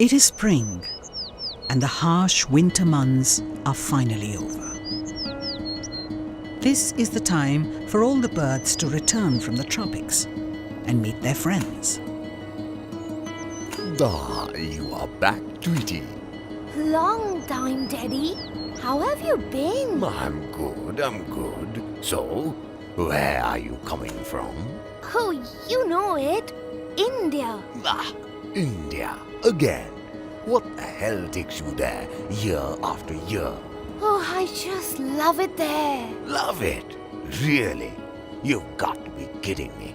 It is spring, and the harsh winter months are finally over. This is the time for all the birds to return from the tropics and meet their friends. Ah, you are back, Tweety. Long time, Daddy. How have you been? I'm good. So, where are you coming from? Oh, you know it. India. Ah, India, again. What the hell takes you there year after year? Oh, I just love it there. Love it? Really? You've got to be kidding me.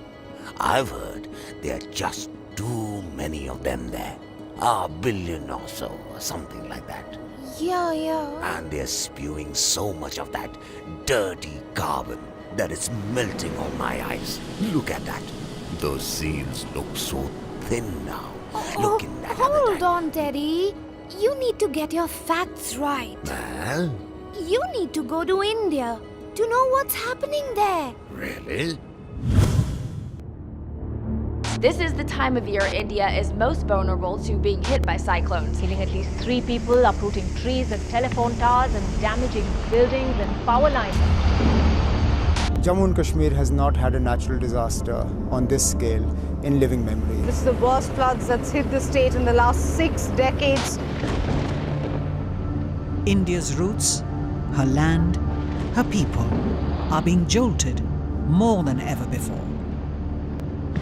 I've heard there are just too many of them there. 1 billion or so, or something like that. Yeah. And they're spewing so much of that dirty carbon that it's melting on my eyes. Look at that. Those seals look so thin now. Look in that other Hold tank. on, Daddy. You need to get your facts right. Well, You need to go to India to know what's happening there. really? This is the time of year India is most vulnerable to being hit by cyclones. Killing at least 3 people, uprooting trees and telephone towers and damaging buildings and power lines. Jammu and Kashmir has not had a natural disaster on this scale in living memory. This is the worst floods that's hit the state in the last 6 decades. India's roots, her land, her people are being jolted more than ever before.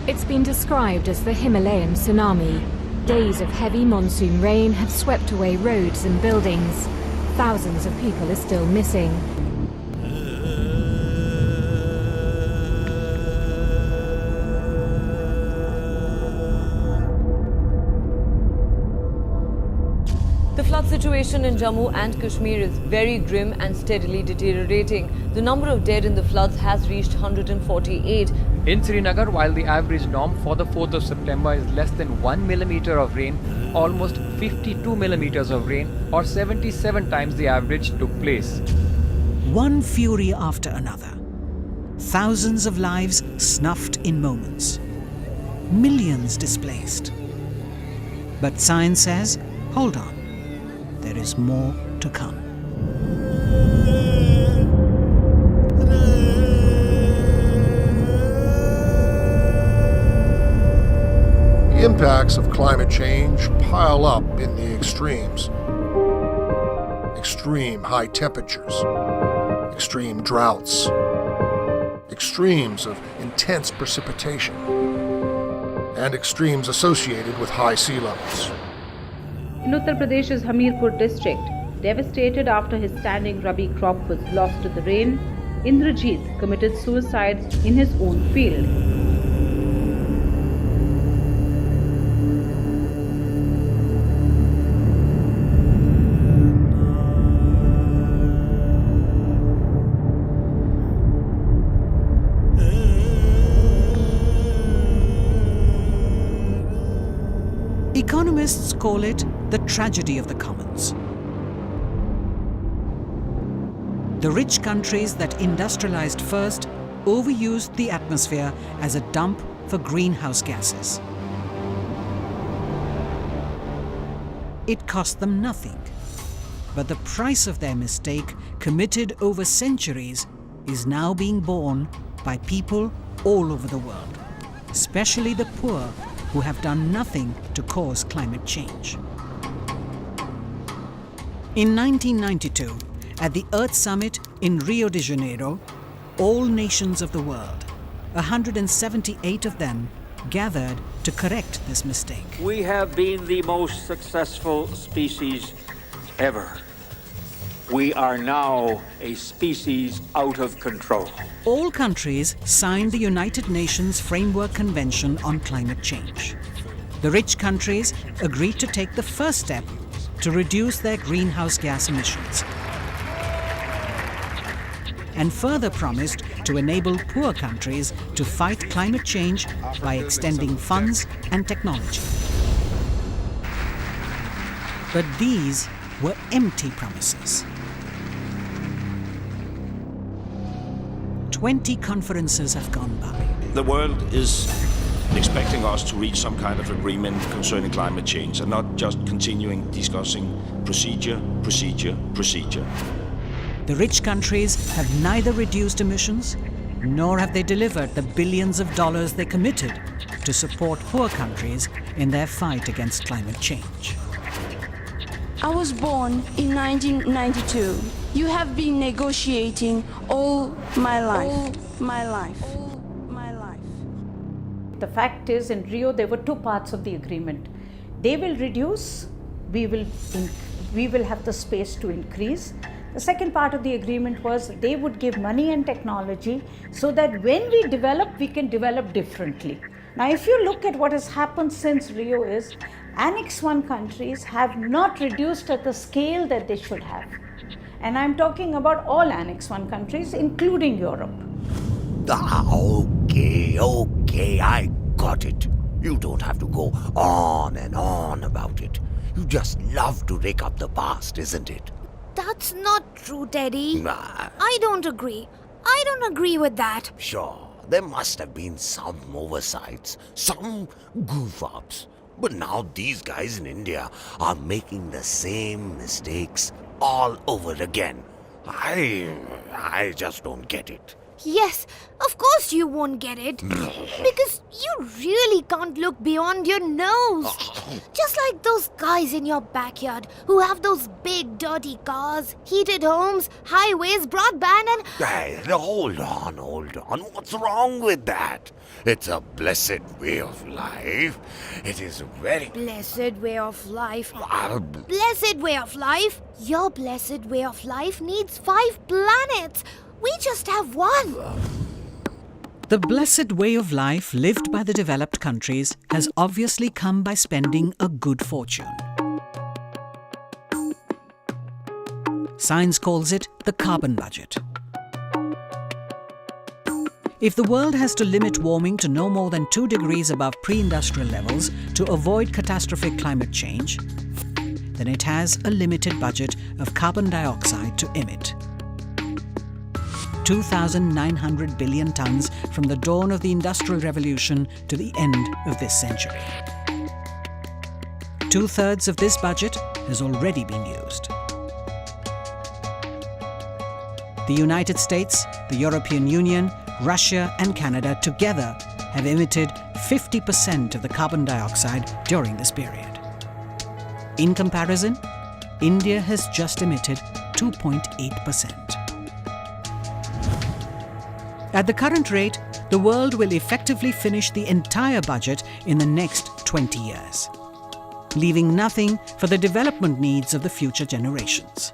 It's been described as the Himalayan tsunami. Days of heavy monsoon rain have swept away roads and buildings. Thousands of people are still missing. The flood situation in Jammu and Kashmir is very grim and steadily deteriorating. The number of dead in the floods has reached 148. In Srinagar, while the average norm for the 4th of September is less than 1 millimeter of rain, almost 52 millimeters of rain, or 77 times the average, took place. One fury after another. Thousands of lives snuffed in moments. Millions displaced. But science says, hold on. There is more to come. The impacts of climate change pile up in the extremes. Extreme high temperatures, extreme droughts, extremes of intense precipitation, and extremes associated with high sea levels. In Uttar Pradesh's Hamirpur district, devastated after his standing rabi crop was lost to the rain, Indrajit committed suicide in his own field. Economists call it the tragedy of the commons. The rich countries that industrialized first overused the atmosphere as a dump for greenhouse gases. It cost them nothing, but the price of their mistake, committed over centuries, is now being borne by people all over the world, especially the poor who have done nothing to cause climate change. In 1992, at the Earth Summit in Rio de Janeiro, all nations of the world, 178 of them, gathered to correct this mistake. We have been the most successful species ever. We are now a species out of control. All countries signed the United Nations Framework Convention on Climate Change. The rich countries agreed to take the first step to reduce their greenhouse gas emissions, and further promised to enable poor countries to fight climate change by extending funds and technology. But these were empty promises. 20 conferences have gone by. The world is expecting us to reach some kind of agreement concerning climate change and not just continuing discussing procedure. The rich countries have neither reduced emissions nor have they delivered the billions of dollars they committed to support poor countries in their fight against climate change. I was born in 1992. You have been negotiating all my life. The fact is, in Rio, there were two parts of the agreement. They will reduce, we will have the space to increase. The second part of the agreement was they would give money and technology so that when we develop, we can develop differently. Now, if you look at what has happened since Rio is, Annex I countries have not reduced at the scale that they should have. And I'm talking about all Annex I countries, including Europe. Okay, I got it. You don't have to go on and on about it. You just love to rake up the past, isn't it? That's not true, Teddy. Nah. I don't agree. I don't agree with that. Sure, there must have been some oversights, some goof-ups. But now these guys in India are making the same mistakes all over again. I just don't get it. Yes, of course you won't get it. Because you really can't look beyond your nose. Just like those guys in your backyard who have those big dirty cars, heated homes, highways, broadband and... Hey, hold on. What's wrong with that? It's a blessed way of life. It is a very... Blessed way of life. Blessed way of life? Your blessed way of life needs 5 planets. We just have one. The blessed way of life lived by the developed countries has obviously come by spending a good fortune. Science calls it the carbon budget. If the world has to limit warming to no more than 2 degrees above pre-industrial levels to avoid catastrophic climate change, then it has a limited budget of carbon dioxide to emit. 2,900 billion tons from the dawn of the Industrial Revolution to the end of this century. 2/3 of this budget has already been used. The United States, the European Union, Russia and Canada together have emitted 50% of the carbon dioxide during this period. In comparison, India has just emitted 2.8%. At the current rate, the world will effectively finish the entire budget in the next 20 years, leaving nothing for the development needs of the future generations.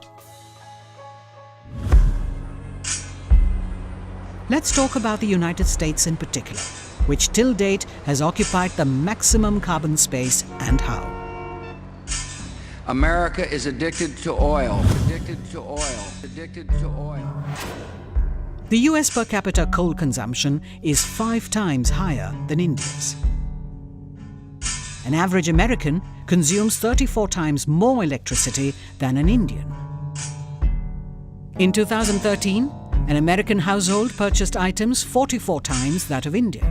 Let's talk about the United States in particular, which till date has occupied the maximum carbon space and how. America is addicted to oil. The US per capita coal consumption is 5 times higher than India's. An average American consumes 34 times more electricity than an Indian. In 2013, an American household purchased items 44 times that of India.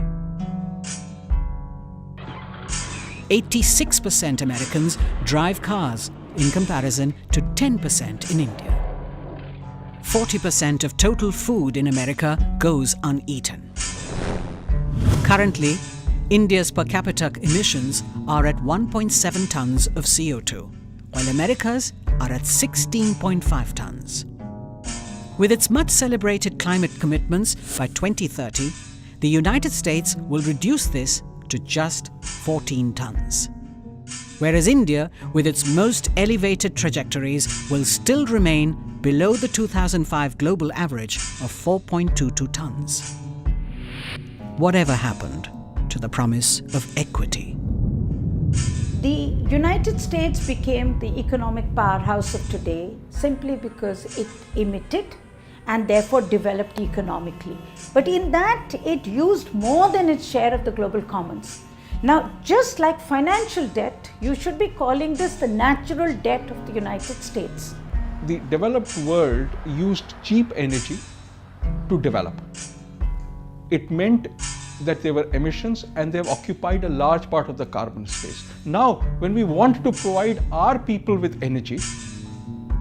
86% Americans drive cars in comparison to 10% in India. 40% of total food in America goes uneaten. Currently, India's per capita emissions are at 1.7 tons of CO2, while America's are at 16.5 tons. With its much-celebrated climate commitments, by 2030, the United States will reduce this to just 14 tons. Whereas India, with its most elevated trajectories, will still remain below the 2005 global average of 4.22 tons. Whatever happened to the promise of equity? The United States became the economic powerhouse of today simply because it emitted and therefore developed economically. But in that, it used more than its share of the global commons. Now, just like financial debt, you should be calling this the natural debt of the United States. The developed world used cheap energy to develop. It meant that there were emissions and they have occupied a large part of the carbon space. Now, when we want to provide our people with energy,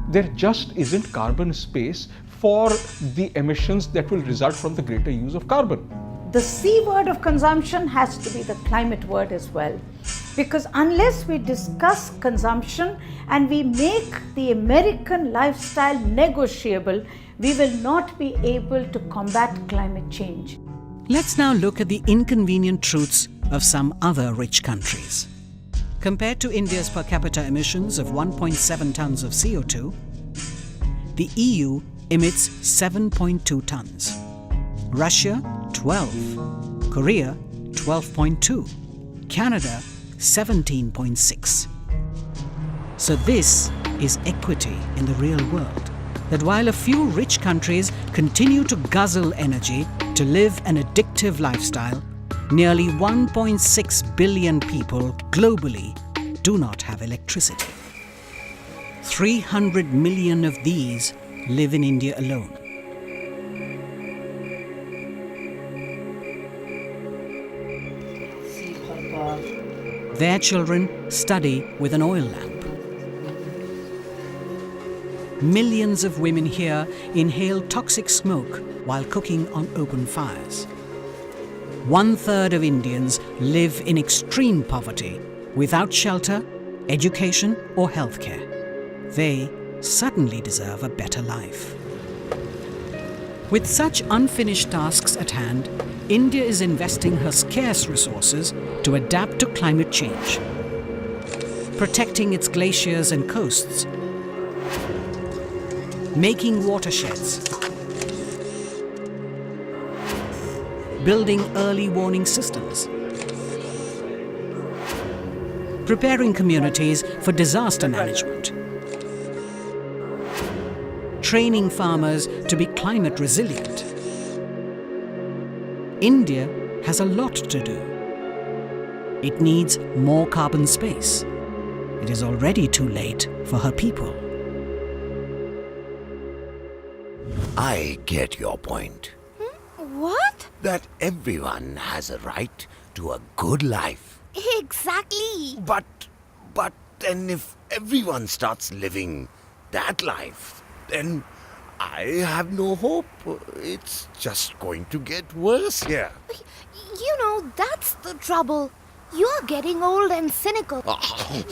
there just isn't carbon space for the emissions that will result from the greater use of carbon. The C word of consumption has to be the climate word as well. Because unless we discuss consumption and we make the American lifestyle negotiable, we will not be able to combat climate change. Let's now look at the inconvenient truths of some other rich countries. Compared to India's per capita emissions of 1.7 tons of CO2, the EU emits 7.2 tons. Russia, 12. Korea, 12.2. Canada, 17.6. So this is equity in the real world. That while a few rich countries continue to guzzle energy to live an addictive lifestyle, nearly 1.6 billion people globally do not have electricity. 300 million of these live in India alone. Their children study with an oil lamp. Millions of women here inhale toxic smoke while cooking on open fires. 1/3 of Indians live in extreme poverty without shelter, education, or healthcare. They suddenly deserve a better life. With such unfinished tasks at hand, India is investing her scarce resources to adapt to climate change, protecting its glaciers and coasts, making watersheds, building early warning systems, preparing communities for disaster management, training farmers to be climate resilient. India has a lot to do. It needs more carbon space. It is already too late for her people. I get your point. What? That everyone has a right to a good life. Exactly. But then if everyone starts living that life, then I have no hope. It's just going to get worse here. You know, that's the trouble. You're getting old and cynical.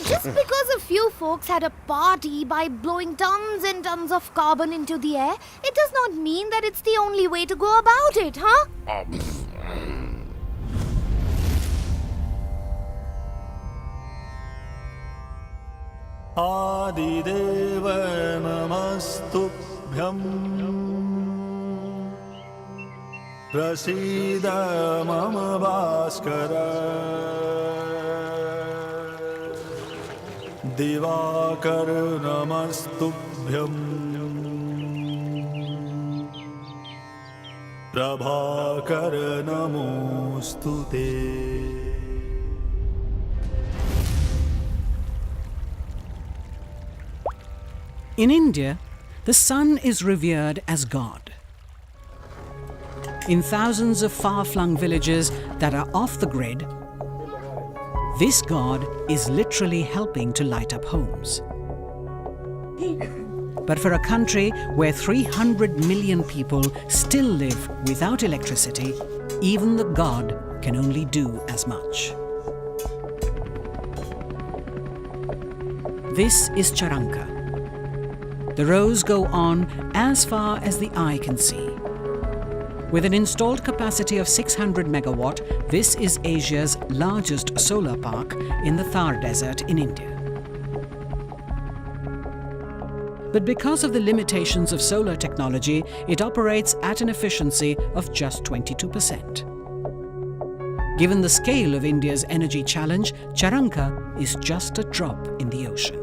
Just because a few folks had a party by blowing tons and tons of carbon into the air, it does not mean that it's the only way to go about it, huh? आदिदेव नमस्तुभ्यं प्रसीद मम भास्कर दिवाकर नमस्तुभ्यं प्रभाकर नमोस्तुते. In India, the sun is revered as God. In thousands of far-flung villages that are off the grid, this God is literally helping to light up homes. But for a country where 300 million people still live without electricity, even the God can only do as much. This is Charanka. The rows go on as far as the eye can see. With an installed capacity of 600 megawatt, this is Asia's largest solar park in the Thar Desert in India. But because of the limitations of solar technology, it operates at an efficiency of just 22%. Given the scale of India's energy challenge, Charanka is just a drop in the ocean.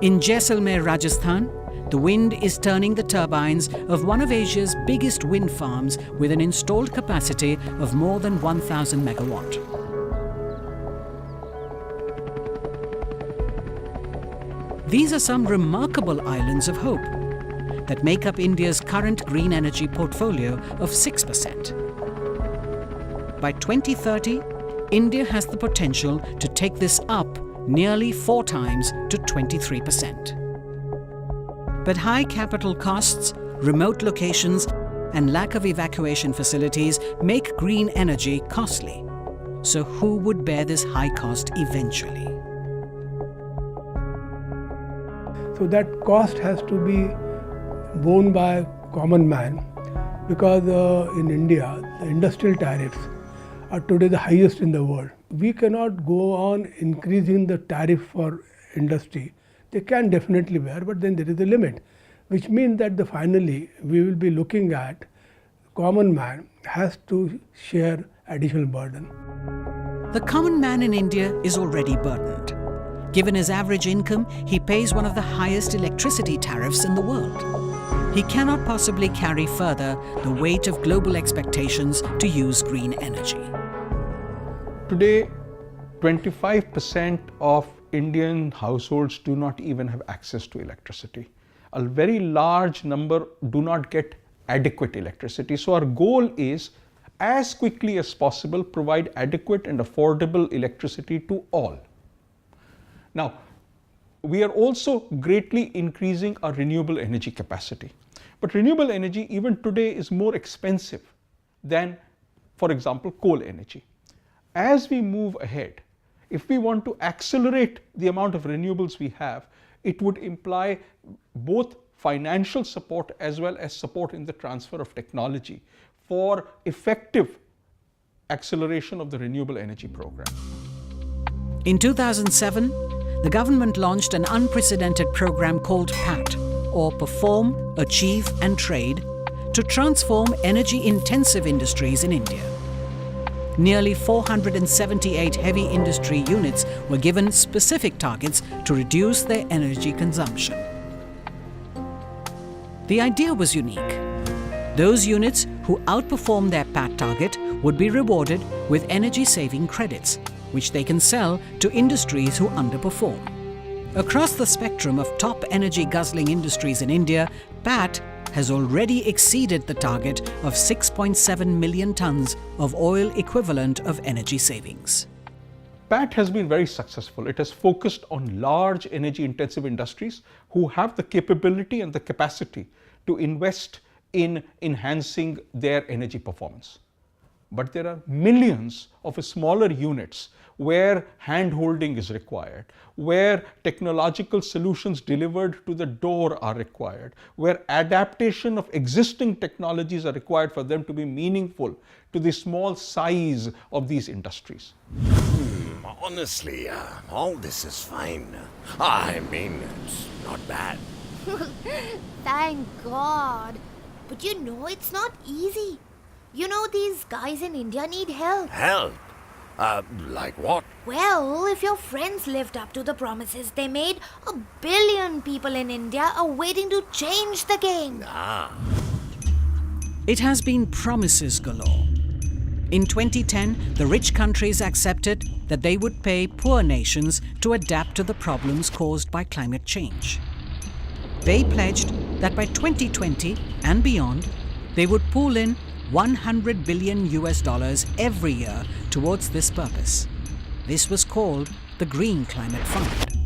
In Jaisalmer, Rajasthan, the wind is turning the turbines of one of Asia's biggest wind farms with an installed capacity of more than 1,000 megawatt. These are some remarkable islands of hope. that make up India's current green energy portfolio of 6%. By 2030, India has the potential to take this up nearly 4 times to 23%. But high capital costs, remote locations, and lack of evacuation facilities make green energy costly. So who would bear this high cost eventually? So that cost has to be borne by common man, because in India, the industrial tariffs are today the highest in the world. We cannot go on increasing the tariff for industry. They can definitely bear, but then there is a limit, which means that finally we will be looking at common man has to share additional burden. The common man in India is already burdened. Given his average income, he pays one of the highest electricity tariffs in the world. He cannot possibly carry further the weight of global expectations to use green energy. Today, 25% of Indian households do not even have access to electricity. A very large number do not get adequate electricity. So our goal is, as quickly as possible, provide adequate and affordable electricity to all. Now, we are also greatly increasing our renewable energy capacity. But renewable energy even today is more expensive than, for example, coal energy. As we move ahead, if we want to accelerate the amount of renewables we have, it would imply both financial support as well as support in the transfer of technology for effective acceleration of the renewable energy program. In 2007, the government launched an unprecedented program called PAT, or Perform, Achieve and Trade, to transform energy-intensive industries in India. Nearly 478 heavy industry units were given specific targets to reduce their energy consumption. The idea was unique. Those units who outperformed their PAT target would be rewarded with energy-saving credits, which they can sell to industries who underperform. Across the spectrum of top energy-guzzling industries in India, PAT has already exceeded the target of 6.7 million tons of oil equivalent of energy savings. PAT has been very successful. It has focused on large energy-intensive industries who have the capability and the capacity to invest in enhancing their energy performance. But there are millions of smaller units where hand-holding is required, where technological solutions delivered to the door are required, where adaptation of existing technologies are required for them to be meaningful to the small size of these industries. Honestly, all this is fine. I mean, it's not bad. Thank God. But you know it's not easy. You know these guys in India need help. Help? Like what? Well, if your friends lived up to the promises they made, 1 billion people in India are waiting to change the game. It has been promises galore. In 2010, the rich countries accepted that they would pay poor nations to adapt to the problems caused by climate change. They pledged that by 2020 and beyond, they would pool in $100 billion every year towards this purpose. This was called the Green Climate Fund.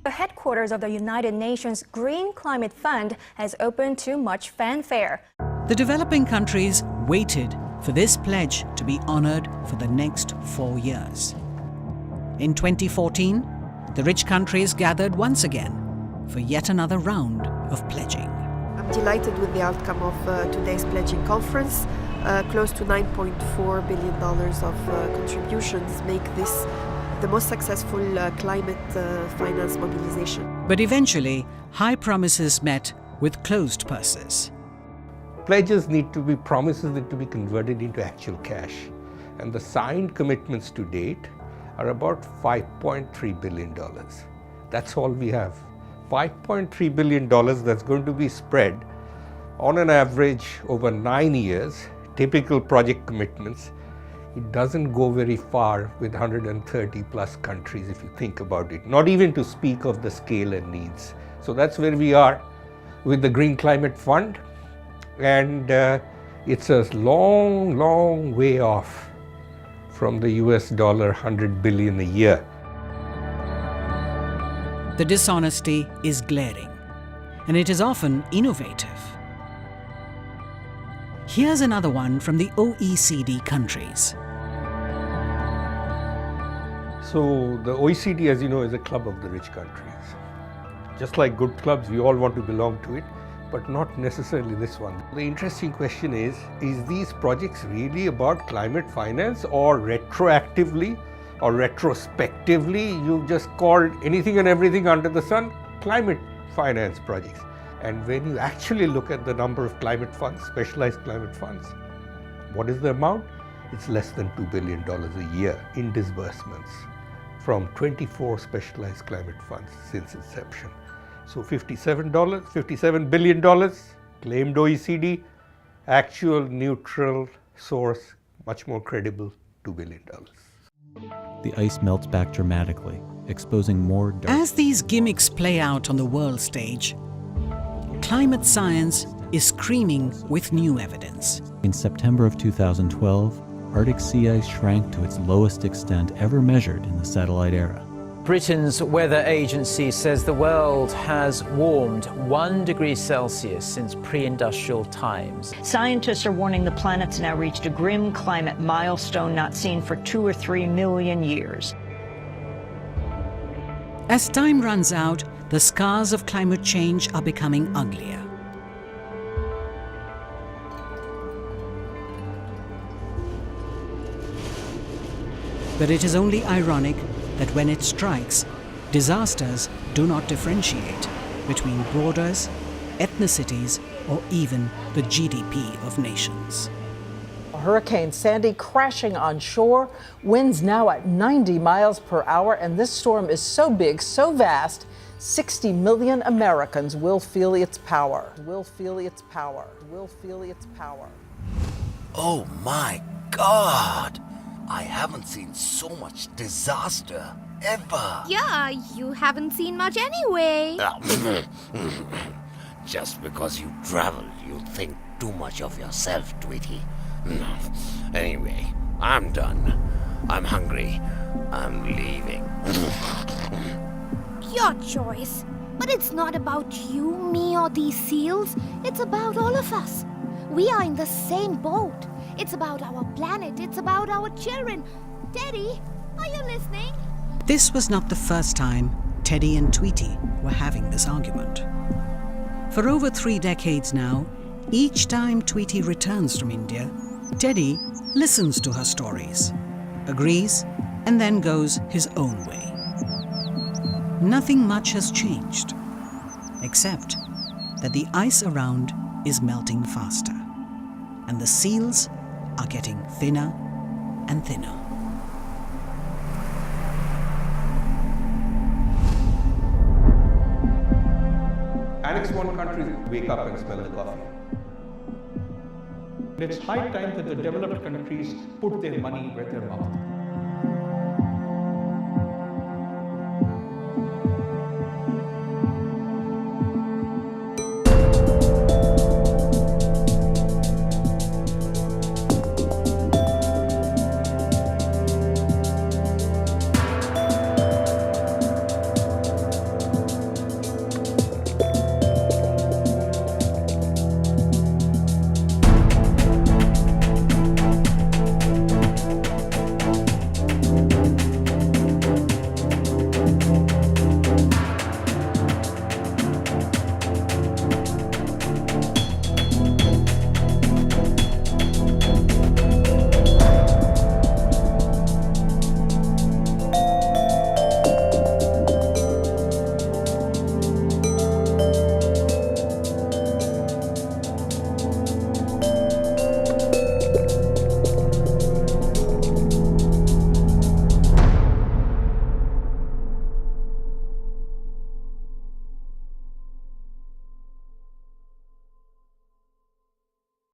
The headquarters of the United Nations Green Climate Fund has opened to much fanfare. The developing countries waited for this pledge to be honored for the next 4 years. In 2014, the rich countries gathered once again for yet another round of pledging. I'm delighted with the outcome of today's pledging conference. Close to $9.4 billion of contributions make this the most successful climate finance mobilization. But eventually, high promises met with closed purses. Pledges need to be promises need to be converted into actual cash. And the signed commitments to date are about $5.3 billion. That's all we have. $5.3 billion that's going to be spread on an average over 9 years, typical project commitments, it doesn't go very far with 130 plus countries if you think about it, not even to speak of the scale and needs. So that's where we are with the Green Climate Fund, and it's a long, long way off from the US $100 billion a year. The dishonesty is glaring, and it is often innovative. Here's another one from the OECD countries. So the OECD, as you know, is a club of the rich countries. Just like good clubs, we all want to belong to it, but not necessarily this one. The interesting question is these projects really about climate finance, or retroactively or retrospectively you just called anything and everything under the sun climate finance projects? And when you actually look at the number of climate funds, specialized climate funds, what is the amount? It's less than $2 billion a year in disbursements from 24 specialized climate funds since inception. So $57 billion claimed OECD, actual neutral source, much more credible, $2 billion. The ice melts back dramatically, exposing more dark. As these gimmicks play out on the world stage, climate science is screaming with new evidence. In September of 2012, Arctic sea ice shrank to its lowest extent ever measured in the satellite era. Britain's weather agency says the world has warmed 1 degree Celsius since pre-industrial times. Scientists are warning the planet's now reached a grim climate milestone not seen for 2 or 3 million years. As time runs out, the scars of climate change are becoming uglier. But it is only ironic that when it strikes, disasters do not differentiate between borders, ethnicities, or even the GDP of nations. Hurricane Sandy crashing on shore, winds now at 90 miles per hour, and this storm is so big, so vast, 60 million Americans will feel its power. Will feel its power. Will feel its power. Oh my God! I haven't seen so much disaster ever. Yeah, you haven't seen much anyway. Just because you traveled, you think too much of yourself, Tweety. Anyway, I'm done. I'm hungry. I'm leaving. Your choice. But it's not about you, me, or these seals. It's about all of us. We are in the same boat. It's about our planet. It's about our children. Teddy, are you listening? This was not the first time Teddy and Tweety were having this argument. For over 3 decades now, each time Tweety returns from India, Teddy listens to her stories, agrees, and then goes his own way. Nothing much has changed, except that the ice around is melting faster, and the seals are getting thinner and thinner. Annex 1 countries wake up and smell the coffee. It's high time that the developed countries put their money where their mouth is.